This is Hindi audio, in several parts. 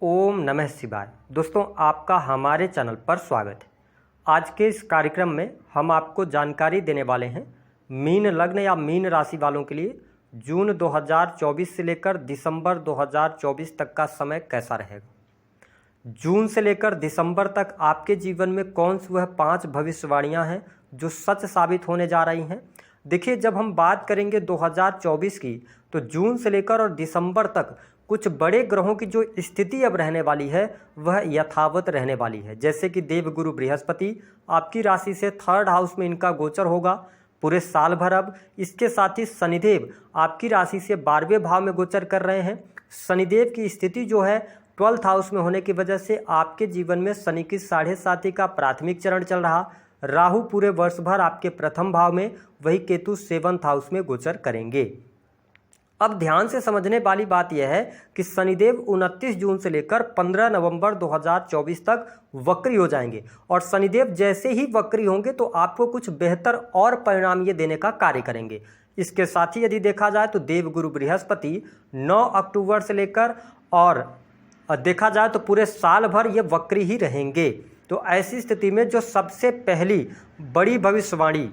ओम नमः शिवाय। दोस्तों, आपका हमारे चैनल पर स्वागत है। आज के इस कार्यक्रम में हम आपको जानकारी देने वाले हैं मीन लग्न या मीन राशि वालों के लिए जून 2024 से लेकर दिसंबर 2024 तक का समय कैसा रहेगा। जून से लेकर दिसंबर तक आपके जीवन में कौन सी वह 5 भविष्यवाणियां हैं जो सच साबित होने जा रही हैं। देखिए, जब हम बात करेंगे 2024 की, तो जून से लेकर और दिसंबर तक कुछ बड़े ग्रहों की जो स्थिति अब रहने वाली है वह यथावत रहने वाली है। जैसे कि देवगुरु बृहस्पति आपकी राशि से 3rd हाउस में इनका गोचर होगा पूरे साल भर। अब इसके साथ ही शनिदेव आपकी राशि से 12वें भाव में गोचर कर रहे हैं। शनिदेव की स्थिति जो है 12th हाउस में होने की वजह से आपके जीवन में शनि की 7.5 का प्राथमिक चरण चल रहा। राहु पूरे वर्ष भर आपके प्रथम भाव में, वही केतु 7th हाउस में गोचर करेंगे। अब ध्यान से समझने वाली बात यह है कि शनिदेव 29 जून से लेकर 15 नवंबर 2024 तक वक्री हो जाएंगे, और शनिदेव जैसे ही वक्री होंगे तो आपको कुछ बेहतर और परिणाम ये देने का कार्य करेंगे। इसके साथ ही यदि देखा जाए तो देवगुरु बृहस्पति 9 अक्टूबर से लेकर और देखा जाए तो पूरे साल भर ये वक्री ही रहेंगे। तो ऐसी स्थिति में जो सबसे पहली बड़ी भविष्यवाणी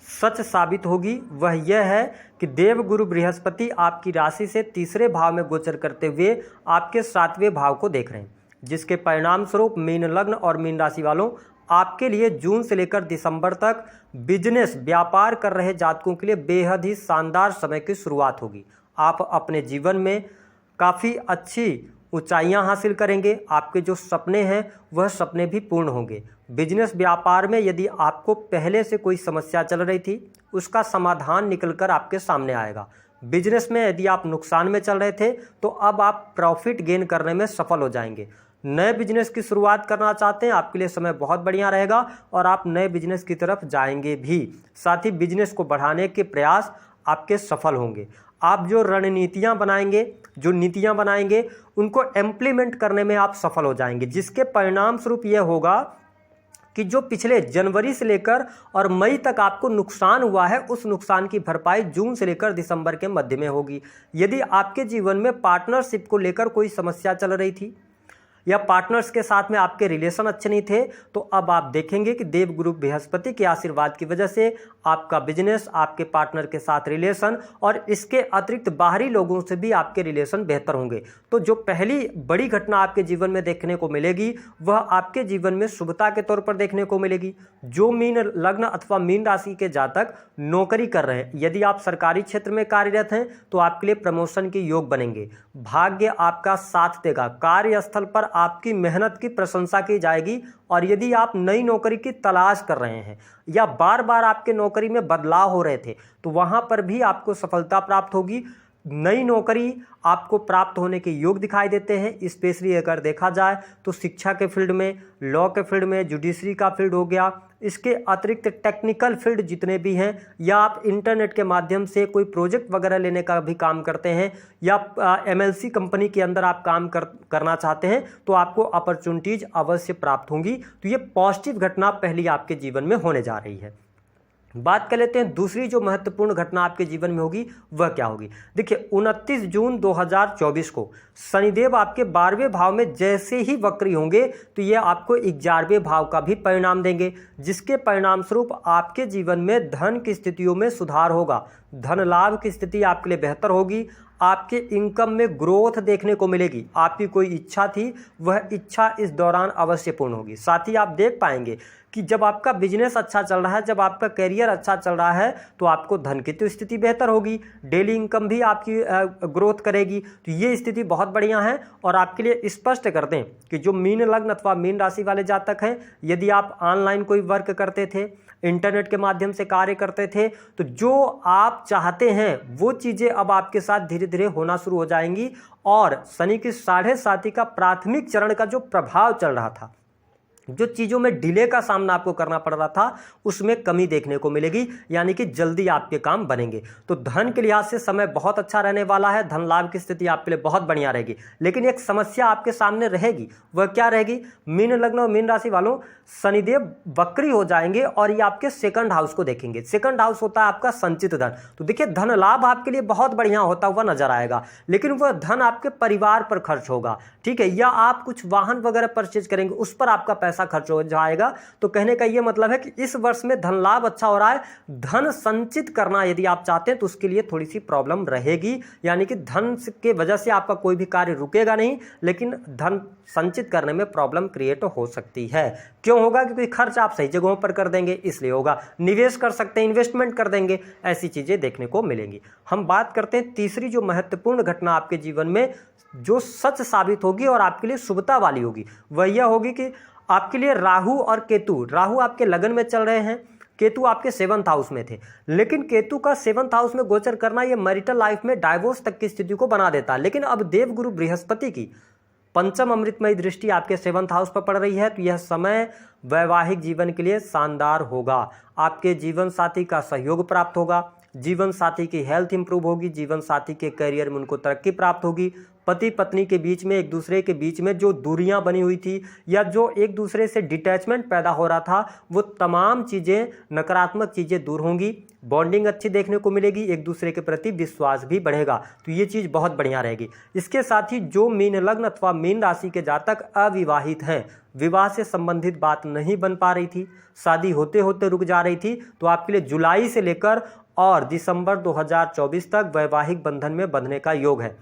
सच साबित होगी वह यह है कि देवगुरु बृहस्पति आपकी राशि से 3रे भाव में गोचर करते हुए आपके 7वें भाव को देख रहे हैं, जिसके परिणाम स्वरूप मीन लग्न और मीन राशि वालों आपके लिए जून से लेकर दिसंबर तक बिजनेस व्यापार कर रहे जातकों के लिए बेहद ही शानदार समय की शुरुआत होगी। आप अपने जीवन में काफ़ी अच्छी ऊंचाइयां हासिल करेंगे। आपके जो सपने हैं वह सपने भी पूर्ण होंगे। बिजनेस व्यापार में यदि आपको पहले से कोई समस्या चल रही थी, उसका समाधान निकलकर आपके सामने आएगा। बिजनेस में यदि आप नुकसान में चल रहे थे तो अब आप प्रॉफिट गेन करने में सफल हो जाएंगे। नए बिजनेस की शुरुआत करना चाहते हैं, आपके लिए समय बहुत बढ़िया रहेगा और आप नए बिजनेस की तरफ जाएंगे भी। साथ ही बिजनेस को बढ़ाने के प्रयास आपके सफल होंगे। आप जो रणनीतियां बनाएंगे, जो नीतियां बनाएंगे, उनको इम्प्लीमेंट करने में आप सफल हो जाएंगे, जिसके परिणाम स्वरूप यह होगा कि जो पिछले जनवरी से लेकर और मई तक आपको नुकसान हुआ है, उस नुकसान की भरपाई जून से लेकर दिसंबर के मध्य में होगी। यदि आपके जीवन में पार्टनरशिप को लेकर कोई समस्या चल रही थी या पार्टनर्स के साथ में आपके रिलेशन अच्छे नहीं थे, तो अब आप देखेंगे कि देवगुरु बृहस्पति के आशीर्वाद की वजह से आपका बिजनेस, आपके पार्टनर के साथ रिलेशन और इसके अतिरिक्त बाहरी लोगों से भी आपके रिलेशन बेहतर होंगे। तो जो पहली बड़ी घटना आपके जीवन में देखने को मिलेगी वह आपके जीवन में शुभता के तौर पर देखने को मिलेगी। जो मीन लग्न अथवा मीन राशि के जातक नौकरी कर रहे हैं, यदि आप सरकारी क्षेत्र में कार्यरत हैं तो आपके लिए प्रमोशन के योग बनेंगे। भाग्य आपका साथ देगा। कार्यस्थल पर आपकी मेहनत की प्रशंसा की जाएगी। और यदि आप नई नौकरी की तलाश कर रहे हैं या बार बार आपके नौकरी में बदलाव हो रहे थे, तो वहां पर भी आपको सफलता प्राप्त होगी। नई नौकरी आपको प्राप्त होने के योग दिखाई देते हैं। स्पेशली अगर देखा जाए तो शिक्षा के फील्ड में, लॉ के फील्ड में, जुडिशरी का फील्ड हो गया, इसके अतिरिक्त टेक्निकल फील्ड जितने भी हैं, या आप इंटरनेट के माध्यम से कोई प्रोजेक्ट वगैरह लेने का भी काम करते हैं, या MLC कंपनी के अंदर आप काम करना चाहते हैं, तो आपको अपॉर्चुनिटीज अवश्य प्राप्त होंगी। तो ये पॉजिटिव घटना पहली आपके जीवन में होने जा रही है। बात कर लेते हैं दूसरी जो महत्वपूर्ण घटना आपके जीवन में होगी वह क्या होगी। देखिए, 29 जून 2024 को शनिदेव आपके 12वें भाव में जैसे ही वक्री होंगे तो ये आपको 11वें भाव का भी परिणाम देंगे, जिसके परिणाम स्वरूप आपके जीवन में धन की स्थितियों में सुधार होगा। धन लाभ की स्थिति आपके लिए बेहतर होगी। आपके इनकम में ग्रोथ देखने को मिलेगी। आपकी कोई इच्छा थी, वह इच्छा इस दौरान अवश्य पूर्ण होगी। साथ ही आप देख पाएंगे कि जब आपका बिजनेस अच्छा चल रहा है, जब आपका करियर अच्छा चल रहा है, तो आपको धन की तो स्थिति बेहतर होगी, डेली इनकम भी आपकी ग्रोथ करेगी। तो ये स्थिति बहुत बढ़िया है। और आपके लिए स्पष्ट कर दें कि जो मीन लग्न अथवा मीन राशि वाले जातक हैं, यदि आप ऑनलाइन कोई वर्क करते थे, इंटरनेट के माध्यम से कार्य करते थे, तो जो आप चाहते हैं वो चीज़ें अब आपके साथ धीरे धीरे होना शुरू हो जाएंगी। और शनि की 7.5 का प्राथमिक चरण का जो प्रभाव चल रहा था जो चीज़ों में डिले का सामना आपको करना पड़ रहा था उसमें कमी देखने को मिलेगी, यानी कि जल्दी आपके काम बनेंगे। तो धन के लिहाज से समय बहुत अच्छा रहने वाला है, धन लाभ की स्थिति आपके लिए बहुत बढ़िया रहेगी। लेकिन एक समस्या आपके सामने रहेगी, वह क्या रहेगी? मीन लग्न और मीन राशि वालों, शनिदेव वक्री हो जाएंगे और ये आपके सेकंड हाउस को देखेंगे। सेकंड हाउस होता है आपका संचित धन। तो देखिए, धन लाभ आपके लिए बहुत बढ़िया होता हुआ नजर आएगा, लेकिन वह धन आपके परिवार पर खर्च होगा, ठीक है, या आप कुछ वाहन वगैरह परचेज करेंगे, उस पर आपका पैसा खर्च हो जाएगा। तो कहने का यह मतलब है कि इस वर्ष में धन लाभ अच्छा हो रहा है, धन संचित करना यदि आप चाहते हैं तो उसके लिए थोड़ी सी प्रॉब्लम रहेगी, यानी कि धन के वजह से आपका कोई भी कार्य रुकेगा नहीं, लेकिन धन संचित करने में प्रॉब्लम क्रिएट हो सकती है। क्यों होगा? क्योंकि खर्च आप सही जगहों पर कर देंगे, इसलिए होगा। निवेश कर सकते हैं, इन्वेस्टमेंट कर देंगे, ऐसी चीजें देखने को मिलेंगी। हम बात करते हैं तीसरी जो महत्वपूर्ण घटना आपके जीवन में जो सच साबित होगी और आपके लिए शुभता वाली होगी, वह यह होगी कि आपके लिए राहु और केतु, राहु आपके लगन में चल रहे हैं, केतु आपके 7th हाउस में थे, लेकिन केतु का 7th हाउस में गोचर करना यह मैरिटल लाइफ में डाइवोर्स तक की स्थिति को बना देता है। लेकिन अब देवगुरु बृहस्पति की पंचम अमृतमयी दृष्टि आपके 7th हाउस पर पड़ रही है, तो यह समय वैवाहिक जीवन के लिए शानदार होगा। आपके जीवन साथी का सहयोग प्राप्त होगा, जीवन साथी की हेल्थ इंप्रूव होगी, जीवन साथी के करियर में उनको तरक्की प्राप्त होगी, पति पत्नी के बीच में, एक दूसरे के बीच में जो दूरियां बनी हुई थी या जो एक दूसरे से डिटैचमेंट पैदा हो रहा था, वो तमाम चीज़ें, नकारात्मक चीज़ें दूर होंगी, बॉन्डिंग अच्छी देखने को मिलेगी, एक दूसरे के प्रति विश्वास भी बढ़ेगा। तो ये चीज़ बहुत बढ़िया रहेगी। इसके साथ ही जो मीन लग्न अथवा मीन राशि के जातक अविवाहित हैं, विवाह से संबंधित बात नहीं बन पा रही थी, शादी होते होते रुक जा रही थी, तो आपके लिए जुलाई से लेकर और दिसंबर 2024 तक वैवाहिक बंधन में बंधने का योग है।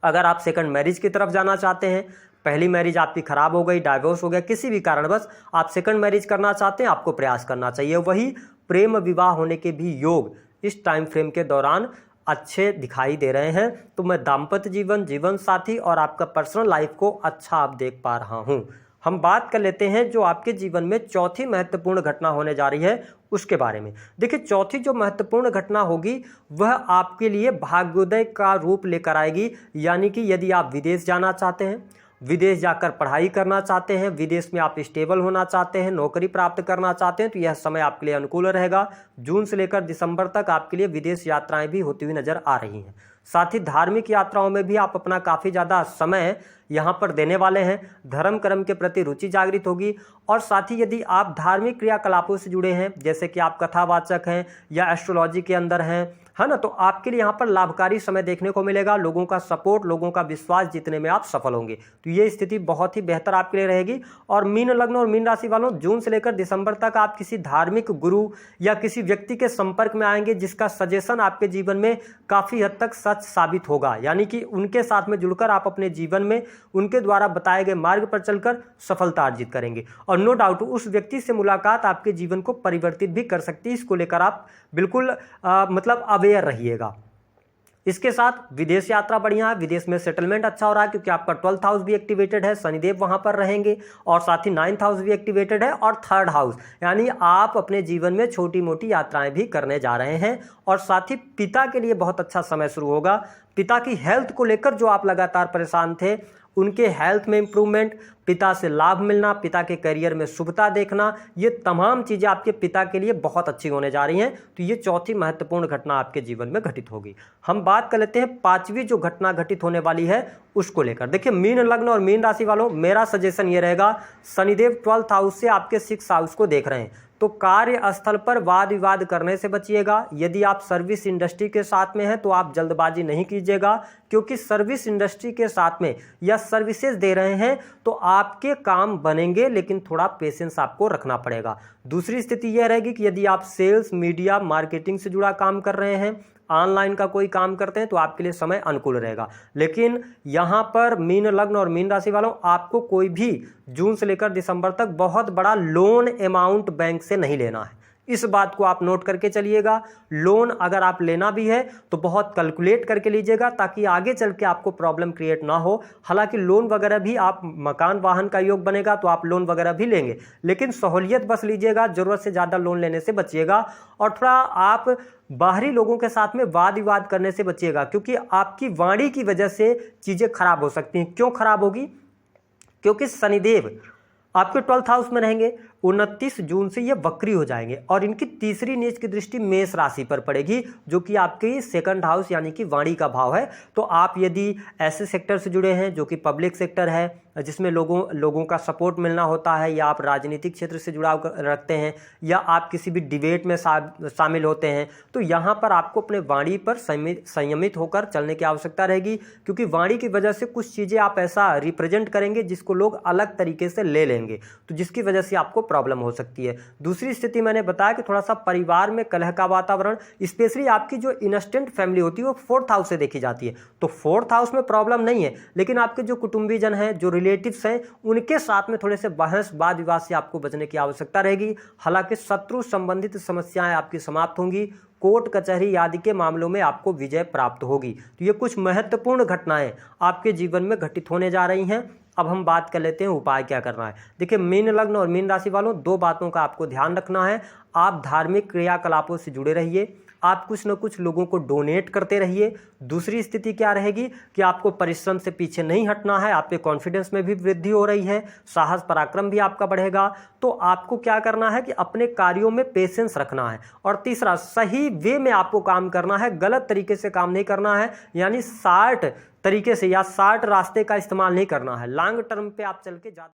अगर आप सेकंड मैरिज की तरफ जाना चाहते हैं, पहली मैरिज आपकी खराब हो गई, डाइवोर्स हो गया, किसी भी कारणवश आप सेकंड मैरिज करना चाहते हैं, आपको प्रयास करना चाहिए। वही प्रेम विवाह होने के भी योग इस टाइम फ्रेम के दौरान अच्छे दिखाई दे रहे हैं। तो मैं दाम्पत्य जीवन, जीवन साथी और आपका पर्सनल लाइफ को अच्छा आप देख पा रहा हूं। हम बात कर लेते हैं जो आपके जीवन में चौथी महत्वपूर्ण घटना होने जा रही है उसके बारे में। देखिए, चौथी जो महत्वपूर्ण घटना होगी वह आपके लिए भाग्योदय का रूप लेकर आएगी, यानी कि यदि आप विदेश जाना चाहते हैं, विदेश जाकर पढ़ाई करना चाहते हैं, विदेश में आप स्टेबल होना चाहते हैं, नौकरी प्राप्त करना चाहते हैं, तो यह समय आपके लिए अनुकूल रहेगा। जून से लेकर दिसंबर तक आपके लिए विदेश यात्राएं भी होती हुई नजर आ रही हैं। साथ ही धार्मिक यात्राओं में भी आप अपना काफ़ी ज़्यादा समय यहाँ पर देने वाले हैं। धर्म कर्म के प्रति रुचि जागृत होगी। और साथ ही यदि आप धार्मिक क्रियाकलापों से जुड़े हैं, जैसे कि आप कथावाचक हैं या एस्ट्रोलॉजी के अंदर हैं, है ना, तो आपके लिए यहाँ पर लाभकारी समय देखने को मिलेगा। लोगों का सपोर्ट, लोगों का विश्वास जीतने में आप सफल होंगे। तो ये स्थिति बहुत ही बेहतर आपके लिए रहेगी। और मीन लग्न और मीन राशि वालों, जून से लेकर दिसंबर तक आप किसी धार्मिक गुरु या किसी व्यक्ति के संपर्क में आएंगे जिसका सजेशन आपके जीवन में काफ़ी हद तक सच साबित होगा, यानी कि उनके साथ में जुड़कर आप अपने जीवन में उनके द्वारा बताए गए मार्ग पर चलकर सफलता अर्जित करेंगे। और नो डाउट उस व्यक्ति से मुलाकात आपके जीवन को परिवर्तित भी कर सकती है। इसको लेकर आप बिल्कुल मतलब अवेयर रहिएगा। इसके साथ विदेश यात्रा बढ़िया है, विदेश में सेटलमेंट अच्छा हो रहा है क्योंकि आपका 12th हाउस भी एक्टिवेटेड है, शनिदेव वहां पर रहेंगे, और साथ ही 9th हाउस भी एक्टिवेटेड है, और 3rd हाउस, यानी आप अपने जीवन में छोटी मोटी यात्राएं भी करने जा रहे हैं। और साथ ही पिता के लिए बहुत अच्छा समय शुरू होगा। पिता की हेल्थ को लेकर जो आप लगातार परेशान थे, उनके हेल्थ में इंप्रूवमेंट, पिता से लाभ मिलना, पिता के करियर में शुभता देखना, ये तमाम चीज़ें आपके पिता के लिए बहुत अच्छी होने जा रही हैं। तो ये चौथी महत्वपूर्ण घटना आपके जीवन में घटित होगी। हम बात कर लेते हैं पांचवी जो घटना घटित होने वाली है उसको लेकर। देखिए, मीन लग्न और मीन राशि वालों, मेरा सजेशन ये रहेगा, शनिदेव 12th हाउस से आपके 6th हाउस को देख रहे हैं, तो कार्यस्थल पर वाद विवाद करने से बचिएगा। यदि आप सर्विस इंडस्ट्री के साथ में हैं तो आप जल्दबाजी नहीं कीजिएगा, क्योंकि सर्विस इंडस्ट्री के साथ में या सर्विसेज दे रहे हैं तो आपके काम बनेंगे, लेकिन थोड़ा पेशेंस आपको रखना पड़ेगा। दूसरी स्थिति यह रहेगी कि यदि आप सेल्स, मीडिया, मार्केटिंग से जुड़ा काम कर रहे हैं, ऑनलाइन का कोई काम करते हैं, तो आपके लिए समय अनुकूल रहेगा। लेकिन यहाँ पर मीन लग्न और मीन राशि वालों, आपको कोई भी जून से लेकर दिसंबर तक बहुत बड़ा लोन अमाउंट बैंक से नहीं लेना है। इस बात को आप नोट करके चलिएगा। लोन अगर आप लेना भी है तो बहुत कैलकुलेट करके लीजिएगा, ताकि आगे चल के आपको प्रॉब्लम क्रिएट ना हो। हालांकि लोन वगैरह भी, आप मकान वाहन का योग बनेगा तो आप लोन वगैरह भी लेंगे, लेकिन सहूलियत बस लीजिएगा, जरूरत से ज़्यादा लोन लेने से बचिएगा। और थोड़ा आप बाहरी लोगों के साथ में वाद विवाद करने से बचिएगा, क्योंकि आपकी वाणी की वजह से चीज़ें खराब हो सकती हैं। क्यों खराब होगी? क्योंकि शनिदेव आपके 12th हाउस में रहेंगे। 29 जून से ये वक्री हो जाएंगे और इनकी तीसरी नीच की दृष्टि मेष राशि पर पड़ेगी, जो कि आपके सेकंड हाउस यानी कि वाणी का भाव है। तो आप यदि ऐसे सेक्टर से जुड़े हैं जो कि पब्लिक सेक्टर है, जिसमें लोगों का सपोर्ट मिलना होता है, या आप राजनीतिक क्षेत्र से जुड़ाव रखते हैं, या आप किसी भी डिबेट में शामिल होते हैं, तो यहाँ पर आपको अपने वाणी पर संयमित होकर चलने की आवश्यकता रहेगी, क्योंकि वाणी की वजह से कुछ चीज़ें आप ऐसा रिप्रेजेंट करेंगे जिसको लोग अलग तरीके से ले लेंगे, तो जिसकी वजह से आपको प्रॉब्लम हो सकती है। दूसरी स्थिति मैंने बताया कि थोड़ा सा परिवार में कलह का वातावरण, स्पेशली आपकी जो इंस्टेंट फैमिली होती है वो 4th हाउस से देखी जाती है। तो 4th हाउस में प्रॉब्लम नहीं है, लेकिन आपके जो कुटुंबीजन हैं, जो रिलेटिव्स हैं, उनके साथ में थोड़े से बहस वाद विवाद से आपको बचने की आवश्यकता रहेगी। हालांकि शत्रु संबंधित समस्याएं आपकी समाप्त होंगी। कोर्ट कचहरी आदि के मामलों में आपको विजय प्राप्त होगी। तो ये कुछ महत्वपूर्ण घटनाएं आपके जीवन में घटित होने जा रही हैं। अब हम बात कर लेते हैं उपाय क्या करना है। देखिए, मीन लग्न और मीन राशि वालों, दो बातों का आपको ध्यान रखना है। आप धार्मिक क्रियाकलापों से जुड़े रहिए, आप कुछ न कुछ लोगों को डोनेट करते रहिए। दूसरी स्थिति क्या रहेगी कि आपको परिश्रम से पीछे नहीं हटना है, आपके कॉन्फिडेंस में भी वृद्धि हो रही है, साहस पराक्रम भी आपका बढ़ेगा। तो आपको क्या करना है कि अपने कार्यों में पेशेंस रखना है। और तीसरा, सही वे में आपको काम करना है, गलत तरीके से काम नहीं करना है, यानी शार्ट तरीके से या शार्ट रास्ते का इस्तेमाल नहीं करना है। लॉन्ग टर्म पे आप चल के